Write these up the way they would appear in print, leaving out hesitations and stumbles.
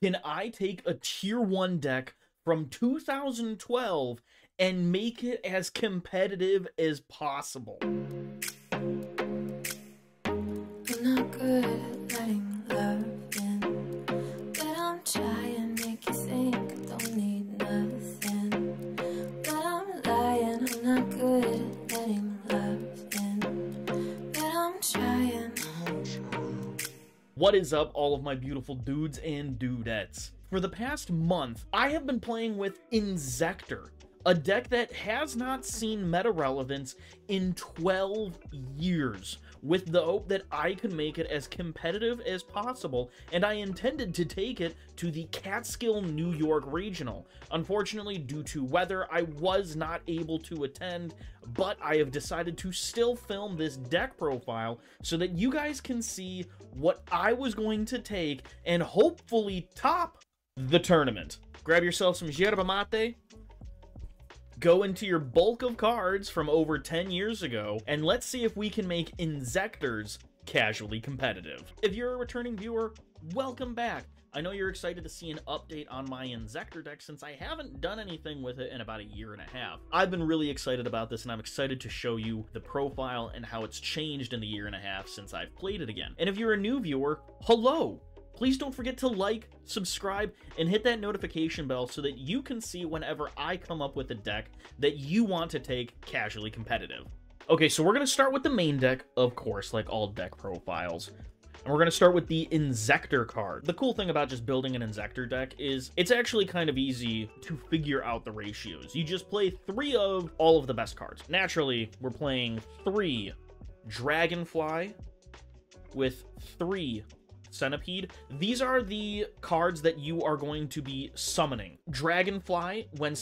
Can I take a tier 1 deck from 2012 and make it as competitive as possible? I'm not good at letting love in, but I'm trying to make you think I don't need nothing. But I'm lying, I'm not good at letting love in, but I'm trying. What is up, all of my beautiful dudes and dudettes? For the past month, I have been playing with INZEKTOR, a deck that has not seen meta relevance in 12 years, with the hope that I could make it as competitive as possible, and I intended to take it to the Catskill, New York Regional. Unfortunately, due to weather, I was not able to attend, but I have decided to still film this deck profile so that you guys can see what I was going to take and hopefully top the tournament. Grab yourself some yerba mate, go into your bulk of cards from over 10 years ago, and let's see if we can make INZEKTORs casually competitive. If you're a returning viewer, welcome back. I know you're excited to see an update on my INZEKTOR deck since I haven't done anything with it in about a year and a half. I've been really excited about this, and I'm excited to show you the profile and how it's changed in the year and a half since I've played it again. And if you're a new viewer, hello! Please don't forget to like, subscribe, and hit that notification bell so that you can see whenever I come up with a deck that you want to take casually competitive. Okay, so we're going to start with the main deck, of course, like all deck profiles. And we're going to start with the INZEKTOR card. The cool thing about just building an INZEKTOR deck is it's actually kind of easy to figure out the ratios. You just play 3 of all of the best cards. Naturally, we're playing 3 Dragonfly with 3 Centipede. These are the cards that you are going to be summoning. Dragonfly, when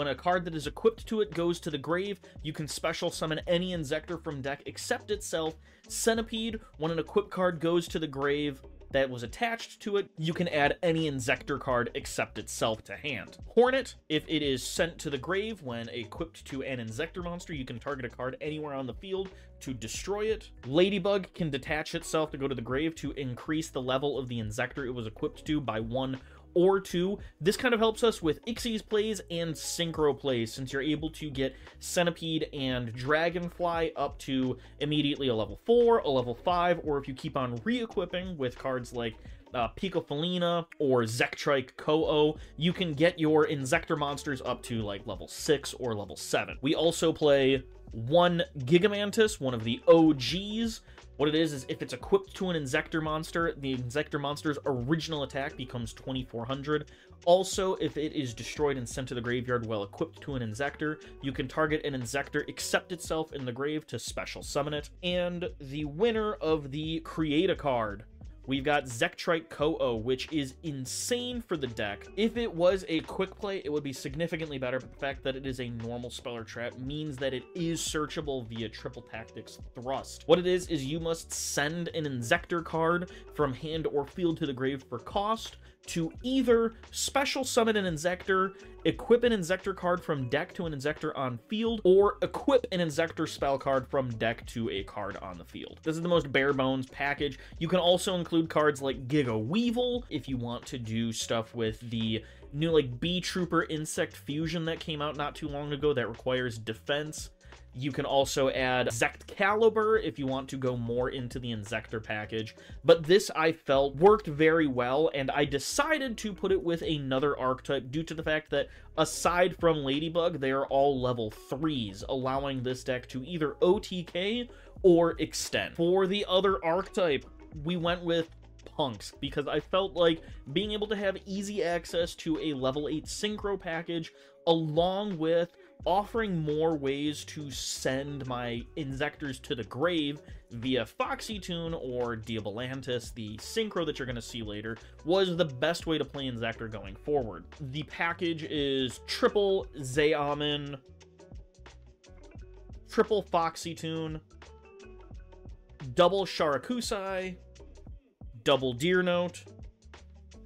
a card that is equipped to it goes to the grave, you can special summon any INZEKTOR from deck except itself. Centipede, when an equipped card goes to the grave that was attached to it, you can add any INZEKTOR card except itself to hand. Hornet, if it is sent to the grave when equipped to an INZEKTOR monster, you can target a card anywhere on the field to destroy it. Ladybug can detach itself to go to the grave to increase the level of the INZEKTOR it was equipped to by 1 or 2. This kind of helps us with Xyz plays and Synchro plays, since you're able to get Centipede and Dragonfly up to immediately a level 4, a level 5, or if you keep on re-equipping with cards like Picofelina or Zektrike Ko-Oh, you can get your INZEKTOR monsters up to like level 6 or level 7. We also play 1 Gigamantis, one of the OGs. What it is if it's equipped to an INZEKTOR monster, the INZEKTOR monster's original attack becomes 2400. Also, if it is destroyed and sent to the graveyard while equipped to an INZEKTOR, you can target an INZEKTOR, accept itself in the grave to special summon it. And the winner of the Create a card, we've got Zektrike Ko-Oh, which is insane for the deck. If it was a quick play, it would be significantly better, but the fact that it is a normal spell or trap means that it is searchable via Triple Tactics Thrust. What it is you must send an INZEKTOR card from hand or field to the grave for cost to either special summon an INZEKTOR, equip an INZEKTOR card from deck to an INZEKTOR on field, or equip an INZEKTOR spell card from deck to a card on the field. This is the most bare bones package. You can also include cards like Giga Weevil if you want to do stuff with the new like Bee Trooper Insect Fusion that came out not too long ago that requires defense. You can also add Zectcalibur if you want to go more into the INZEKTOR package. But this, I felt, worked very well, and I decided to put it with another archetype due to the fact that, aside from Ladybug, they are all level 3s, allowing this deck to either OTK or extend. For the other archetype, we went with Punks, because I felt like being able to have easy access to a level 8 Synchro package, along with offering more ways to send my INZEKTORs to the grave via Foxytune or Diabolantis, the Synchro that you're going to see later, was the best way to play INZEKTOR going forward. The package is triple Zeamin, triple Foxytune, double Sharakusai, double Deer Note,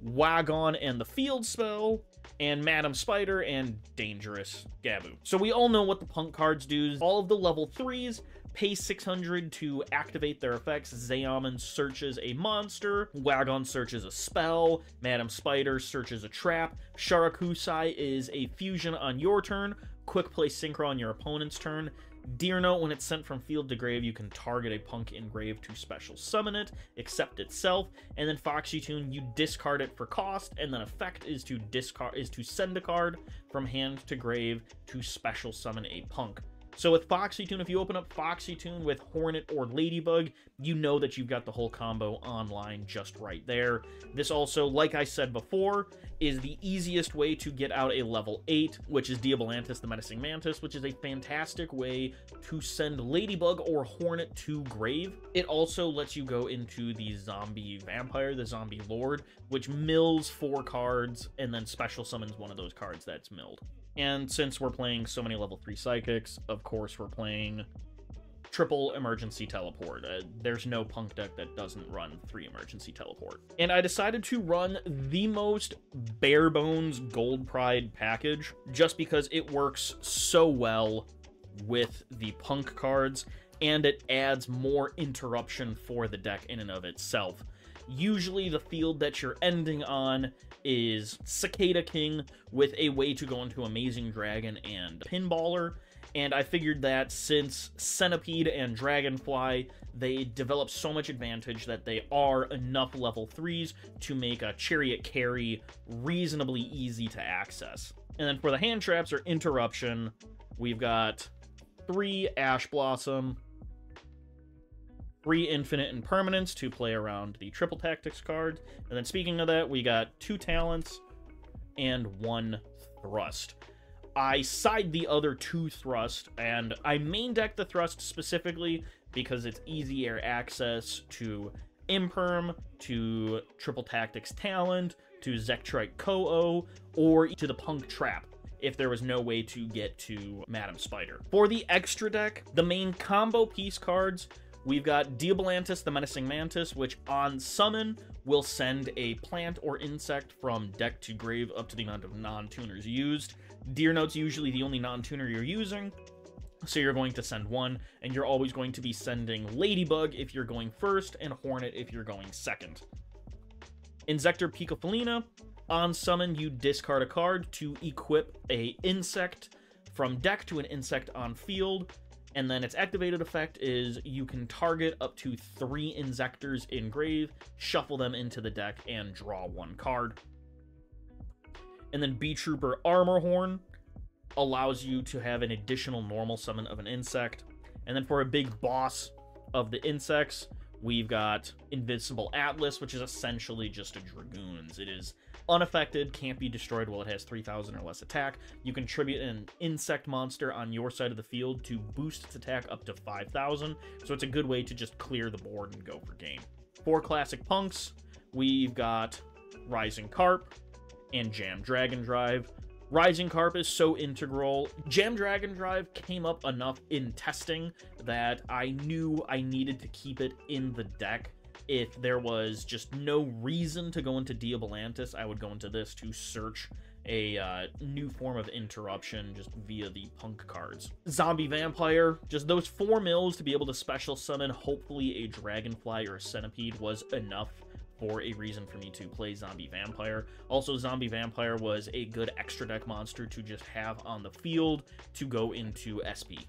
Wagon and the Field Spell, and Madam Spider and Dangerous Gabu. So we all know what the Punk cards do. All of the level 3s pay 600 to activate their effects. Zayaman searches a monster, Wagon searches a spell, Madam Spider searches a trap, Sharakusai is a fusion on your turn, Quick Play Synchro on your opponent's turn. Deer Note, when it's sent from field to grave, you can target a punk in grave to special summon it, except itself, and then Foxy Tune, you discard it for cost, and then effect is to send a card from hand to grave to special summon a punk. So with Foxy Tune, if you open up Foxy Tune with Hornet or Ladybug, you know that you've got the whole combo online just right there. This also, like I said before, is the easiest way to get out a level 8, which is Diabolantis the Menacing Mantis, which is a fantastic way to send Ladybug or Hornet to grave. It also lets you go into the Zombie Vampire, the Zombie Lord, which mills 4 cards and then special summons one of those cards that's milled. And since we're playing so many level 3 Psychics, of course we're playing triple Emergency Teleport. There's no punk deck that doesn't run 3 Emergency Teleport. And I decided to run the most bare bones Gold Pride package, just because it works so well with the punk cards, and it adds more interruption for the deck in and of itself. Usually the field that you're ending on is Cicada King with a way to go into Amazing Dragon and Pinballer, and I figured that since Centipede and Dragonfly, they develop so much advantage that they are enough level 3s to make a Chariot Carry reasonably easy to access. And then for the hand traps or interruption, we've got 3 Ash Blossom, 3 Infinite Impermanence to play around the Triple Tactics card. And then speaking of that, we got 2 Talents and 1 Thrust. I side the other 2 Thrust, and I main deck the Thrust specifically because it's easier access to Imperm, to Triple Tactics Talent, to Zektrite Ko-Oh, or to the Punk Trap, if there was no way to get to Madam Spider. For the extra deck, the main combo piece cards, we've got Diabolantis the Menacing Mantis, which on summon will send a plant or insect from deck to grave up to the amount of non-tuners used. Deer Note's usually the only non-tuner you're using, so you're going to send 1, and you're always going to be sending Ladybug if you're going first, and Hornet if you're going second. INZEKTOR Picofelina, on summon you discard a card to equip a insect from deck to an insect on field, and then its activated effect is you can target up to 3 INZEKTORs in grave, shuffle them into the deck, and draw 1 card. And then B-Trooper Armorhorn allows you to have an additional normal summon of an insect. And then for a big boss of the insects, we've got Invincible Atlas, which is essentially just a Dragoons. It is unaffected, can't be destroyed while it has 3,000 or less attack. You can tribute an insect monster on your side of the field to boost its attack up to 5,000, so it's a good way to just clear the board and go for game. For classic punks, we've got Rising Carp and Jam Dragon Drive. Rising Carp is so integral. Jam Dragon Drive came up enough in testing that I knew I needed to keep it in the deck. If there was just no reason to go into Diabolantis, I would go into this to search a new form of interruption just via the punk cards. Zombie Vampire, just those 4 mills to be able to special summon hopefully a Dragonfly or a Centipede was enough for a reason for me to play Zombie Vampire. Also, Zombie Vampire was a good extra deck monster to just have on the field to go into SP.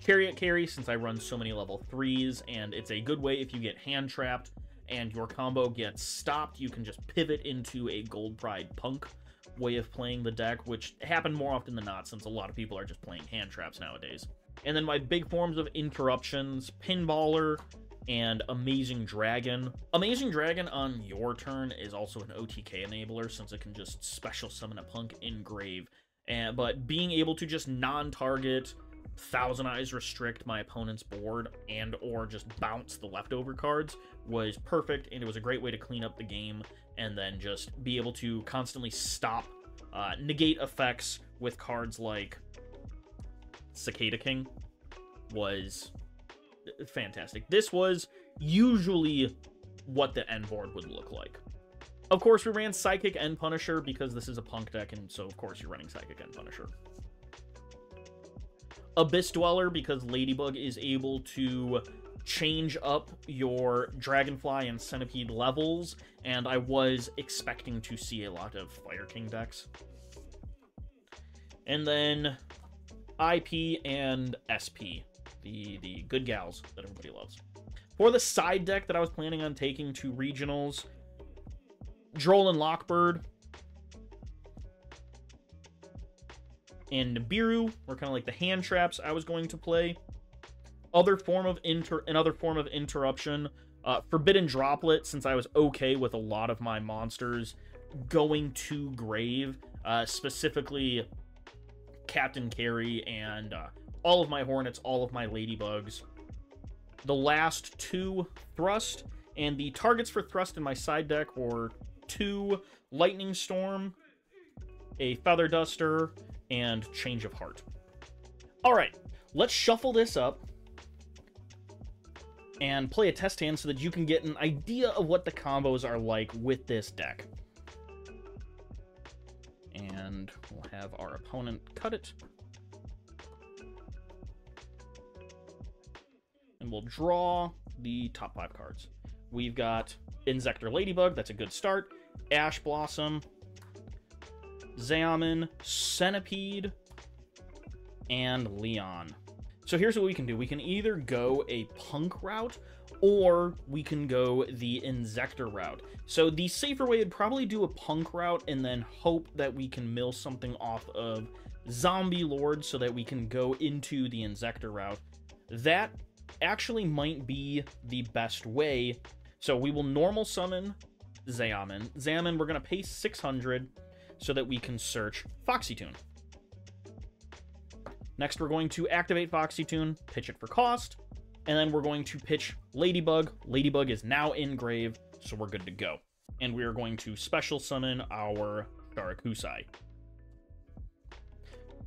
Chariot Carry, since I run so many level 3s, and it's a good way if you get hand trapped and your combo gets stopped, you can just pivot into a Gold Pride Punk way of playing the deck, which happened more often than not since a lot of people are just playing hand traps nowadays. And then my big forms of interruptions, Pinballer and Amazing Dragon. Amazing Dragon on your turn is also an OTK enabler since it can just special summon a punk in grave. But being able to just non-target, Thousand Eyes restrict my opponent's board and or just bounce the leftover cards was perfect, and it was a great way to clean up the game and then just be able to constantly stop, negate effects with cards like Cicada King was fantastic. This was usually what the end board would look like. Of course, we ran Psychic and Punisher because this is a punk deck, and so of course you're running Psychic and Punisher. Abyss Dweller, because Ladybug is able to change up your Dragonfly and Centipede levels, and I was expecting to see a lot of Fire King decks. And then IP and SP, the good gals that everybody loves. For the side deck that I was planning on taking to regionals, Droll and Lockbird and Nibiru were kind of like the hand traps I was going to play. Another form of interruption, Forbidden Droplet, since I was okay with a lot of my monsters going to grave, specifically Captain Carey and all of my Hornets, all of my Ladybugs. The last two Thrust, and the targets for Thrust in my side deck were 2 Lightning Storm, a Feather Duster, and Change of Heart. Alright, let's shuffle this up and play a test hand so that you can get an idea of what the combos are like with this deck. And we'll have our opponent cut it. And we'll draw the top 5 cards. We've got INZEKTOR Ladybug, that's a good start. Ash Blossom, Xeomin, Centipede, and Leon. So here's what we can do. We can either go a Punk route, or we can go the INZEKTOR route. So the safer way would probably do a Punk route and then hope that we can mill something off of Zombie Lord so that we can go into the INZEKTOR route. That actually might be the best way. So we will normal summon Xeomin. Xeomin, we're going to pay 600 so that we can search Foxytune. Next, we're going to activate Foxytune, pitch it for cost, and then we're going to pitch Ladybug. Ladybug is now in grave, so we're good to go. And we are going to special summon our Sharakusai.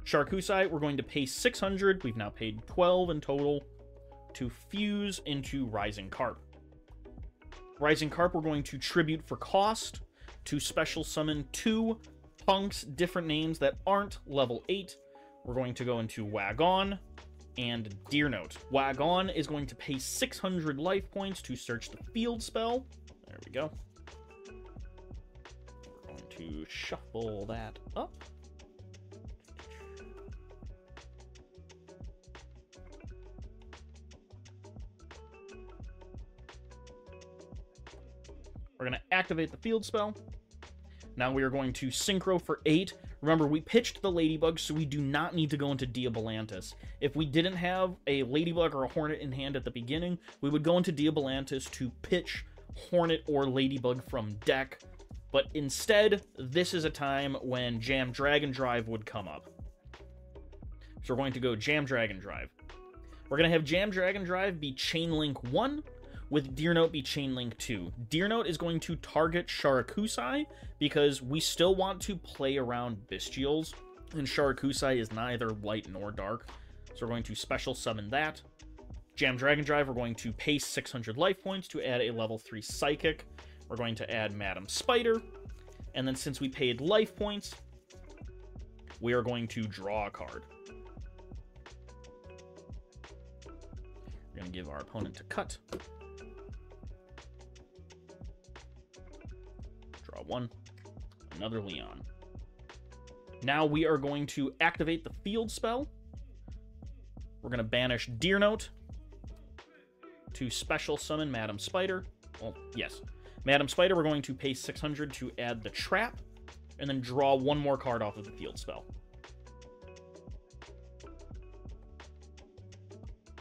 Sharakusai, we're going to pay 600. We've now paid 12 in total to fuse into Rising Carp. Rising Carp, we're going to tribute for cost to special summon 2 punks, different names that aren't level 8. We're going to go into Wagon and Deer Note. Wagon is going to pay 600 life points to search the field spell. There we go. We're going to shuffle that up. We're going to activate the field spell. Now we are going to Synchro for 8. Remember, we pitched the Ladybug, so we do not need to go into Diabolantis. If we didn't have a Ladybug or a Hornet in hand at the beginning, we would go into Diabolantis to pitch Hornet or Ladybug from deck. But instead, this is a time when Jam Dragon Drive would come up. So we're going to go Jam Dragon Drive. We're going to have Jam Dragon Drive be Chain Link 1, with Deer Note be Chain Link 2. Deer Note is going to target Sharakusai because we still want to play around Bestials, and Sharakusai is neither light nor dark. So we're going to special summon that. Jam Dragon Drive, we're going to pay 600 life points to add a level 3 Psychic. We're going to add Madam Spider. And then since we paid life points, we are going to draw a card. We're going to give our opponent a cut. Draw 1. Another Leon. Now we are going to activate the field spell. We're going to banish Deer Note to special summon Madam Spider. Well, yes. Madam Spider, we're going to pay 600 to add the trap, and then draw 1 more card off of the field spell.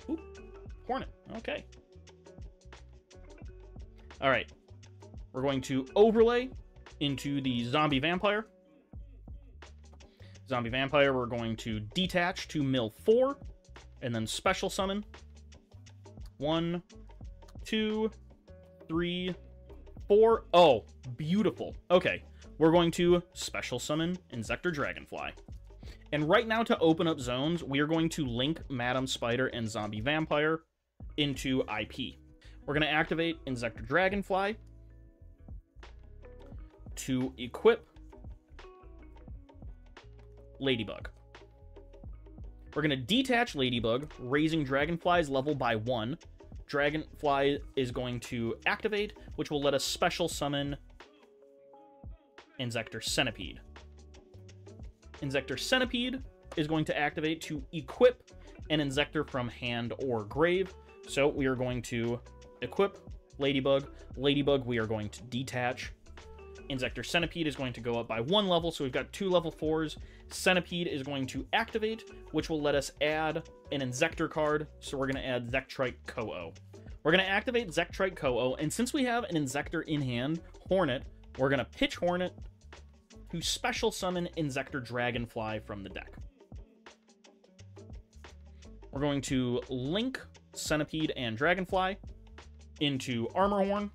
Ooh, Hornet. Okay. Alright. We're going to overlay into the Zombie Vampire. Zombie Vampire, we're going to detach to mill 4, and then special summon. 1, 2, 3, 4. Oh, beautiful. Okay, we're going to special summon INZEKTOR Dragonfly. And right now, to open up zones, we are going to link Madam Spider and Zombie Vampire into IP. We're going to activate INZEKTOR Dragonfly to equip Ladybug. We're going to detach Ladybug, raising Dragonfly's level by 1. Dragonfly is going to activate, which will let us special summon INZEKTOR Centipede. INZEKTOR Centipede is going to activate to equip an INZEKTOR from hand or grave. So we are going to equip Ladybug. Ladybug we are going to detach. INZEKTOR Centipede is going to go up by 1 level, so we've got 2 level 4s. Centipede is going to activate, which will let us add an INZEKTOR card, so we're going to add Zektrite Ko-Oh. We're going to activate Zektrite Ko-Oh, and since we have an INZEKTOR in hand, Hornet, we're going to pitch Hornet to special summon INZEKTOR Dragonfly from the deck. We're going to link Centipede and Dragonfly into Armorhorn.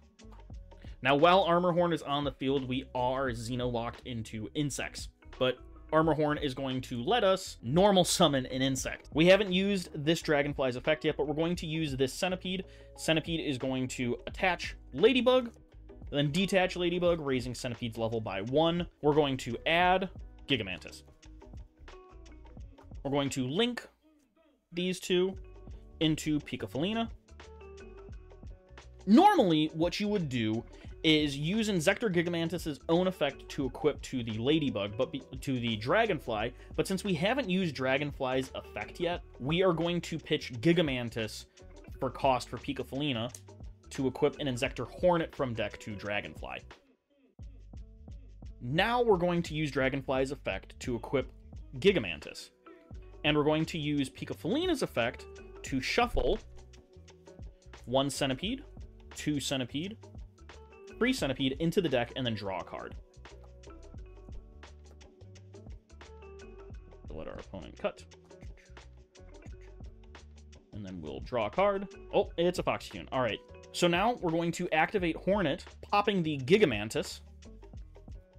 Now, while Armorhorn is on the field, we are Xeno-locked into insects, but Armorhorn is going to let us normal summon an insect. We haven't used this Dragonfly's effect yet, but we're going to use this Centipede. Centipede is going to attach Ladybug, then detach Ladybug, raising Centipede's level by 1. We're going to add Gigamantis. We're going to link these two into Pikafalina. Normally, what you would do is use INZEKTOR Gigamantis' own effect to equip to the Ladybug, to the Dragonfly, but since we haven't used Dragonfly's effect yet, we are going to pitch Gigamantis for cost for Pikafalina to equip an INZEKTOR Hornet from deck to Dragonfly. Now we're going to use Dragonfly's effect to equip Gigamantis, and we're going to use Pikafalina's effect to shuffle 1 Centipede, 2 Centipede, 3 Centipede into the deck, and then draw a card. Let our opponent cut. And then we'll draw a card. Oh, it's a Foxy-tune. All right. So now we're going to activate Hornet, popping the Gigamantis.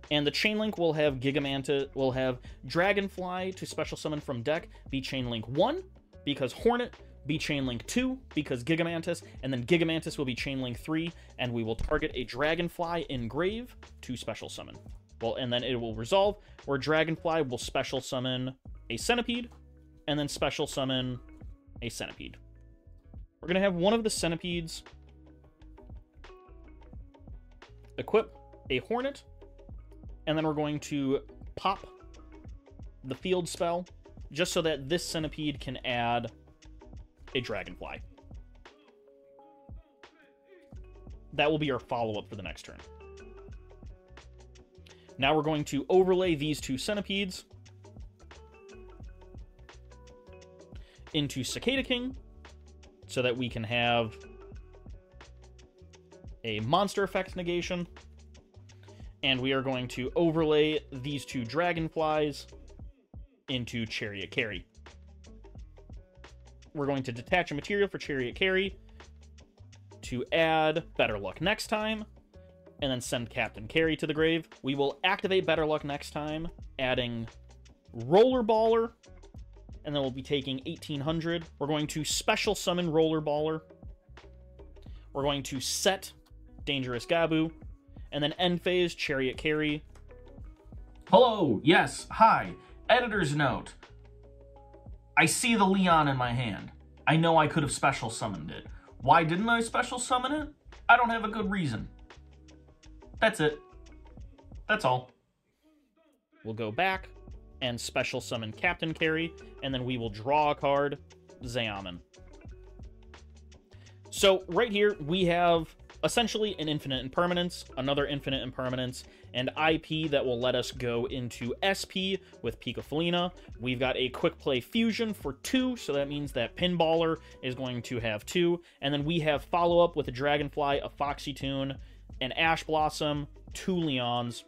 And the Chainlink will have Dragonfly to special summon from deck, be Chainlink 1, because Hornet, be Chainlink 2, because Gigamantis, and then Gigamantis will be Chainlink 3, and we will target a Dragonfly in grave to special summon. Well, and then it will resolve, where Dragonfly will special summon a Centipede, and then special summon a Centipede. We're going to have one of the Centipedes equip a Hornet, and then we're going to pop the field spell, just so that this Centipede can add a Dragonfly. That will be our follow-up for the next turn. Now we're going to overlay these 2 Centipedes into Cicada King, so that we can have a monster effect negation. And we are going to overlay these 2 Dragonflies into Chariot Carry. We're going to detach a material for Chariot Carry to add Better Luck Next Time, and then send Captain Carry to the grave. We will activate Better Luck Next Time, adding Rollerballer, and then we'll be taking 1800. We're going to special summon Rollerballer. We're going to set Dangerous Gabu, and then end phase Chariot Carry. Hello, yes, hi. Editor's note. I see the Leon in my hand. I know I could have special summoned it. Why didn't I special summon it? I don't have a good reason. That's it. That's all. We'll go back and special summon Captain Carry, and then we will draw a card, Zayaman. So right here, we have essentially an infinite impermanence, another infinite impermanence, and IP that will let us go into SP with Pikafalina. We've got a quick play fusion for 2, so that means that Pinballer is going to have 2, and then we have follow-up with a Dragonfly, a Foxy-tune, an Ash Blossom, 2 Leons.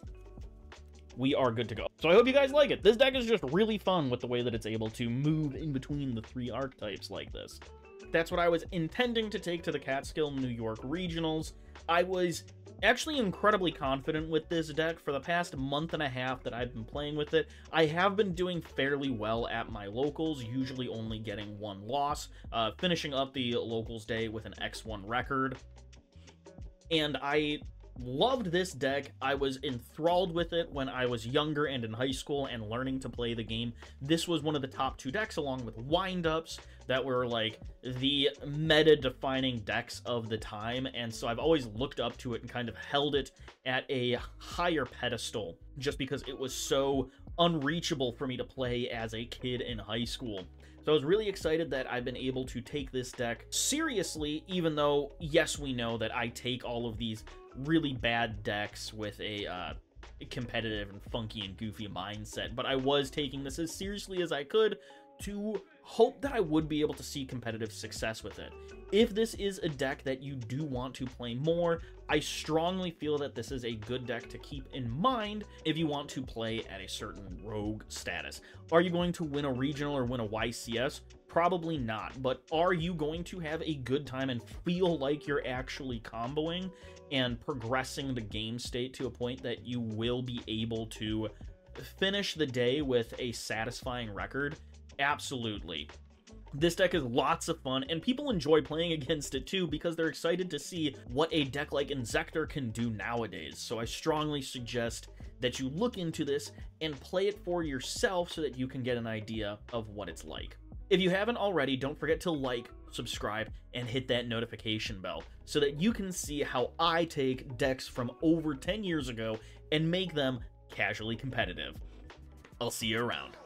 We are good to go. So I hope you guys like it. This deck is just really fun with the way that it's able to move in between the 3 archetypes like this. That's what I was intending to take to the Catskill New York Regionals. I was actually incredibly confident with this deck for the past month and a half that I've been playing with it. I have been doing fairly well at my locals, usually only getting 1 loss, finishing up the locals day with an X1 record. And I loved this deck. I was enthralled with it when I was younger and in high school and learning to play the game. This was one of the top 2 decks, along with Wind-Ups, that were like the meta-defining decks of the time, and so I've always looked up to it and kind of held it at a higher pedestal just because it was so unreachable for me to play as a kid in high school. So I was really excited that I've been able to take this deck seriously, even though, yes, we know that I take all of these really bad decks with a competitive and funky and goofy mindset, but I was taking this as seriously as I could to hope that I would be able to see competitive success with it. If this is a deck that you do want to play more, I strongly feel that this is a good deck to keep in mind if you want to play at a certain rogue status. Are you going to win a regional or win a YCS? Probably not, but are you going to have a good time and feel like you're actually comboing and progressing the game state to a point that you will be able to finish the day with a satisfying record? Absolutely. This deck is lots of fun, and people enjoy playing against it too because they're excited to see what a deck like INZEKTOR can do nowadays. So I strongly suggest that you look into this and play it for yourself so that you can get an idea of what it's like. If you haven't already, don't forget to like, subscribe, and hit that notification bell so that you can see how I take decks from over 10 years ago and make them casually competitive. I'll see you around.